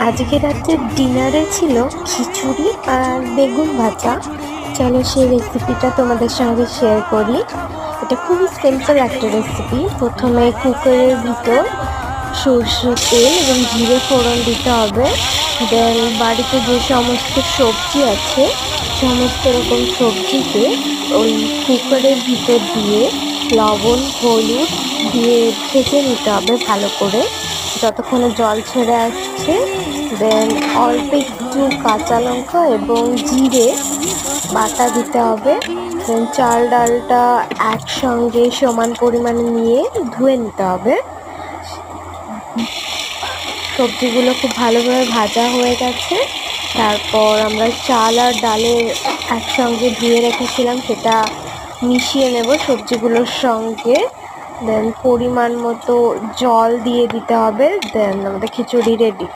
আজকে রাতের ডিনারে ছিল খিচুড়ি আর বেগুন ভাজা। চলো সেই রেসিপিটা তোমাদের সঙ্গে শেয়ার করি। এটা খুবই সিম্পল একটা রেসিপি। প্রথমে কুকারের ভিতর সর্ষে তেল এবং জিরে ফোড়ন দিতে হবে। দেন বাড়িতে যে সমস্ত সবজি আছে সমস্ত রকম সবজিকে ওই কুকারের ভিতর দিয়ে লবণ হলুদ দিয়ে ভেজে নিতে হবে ভালো করে, যতক্ষণে জল ছেড়ে আসছে। দেন অল্প একটু কাঁচা লঙ্কা এবং জিরে বাটা দিতে হবে। দেন চাল ডালটা একসঙ্গে সমান পরিমাণে নিয়ে ধুয়ে নিতে হবে। সবজিগুলো খুব ভালোভাবে ভাজা হয়ে গেছে। তারপর আমরা চাল আর ডালের একসঙ্গে ধুয়ে রেখেছিলাম সেটা মিশিয়ে নেব সবজিগুলোর সঙ্গে। দেন পরিমাণ মতো জল দিয়ে দিতে হবে। দেন আমাদের খিচুড়ি রেডি।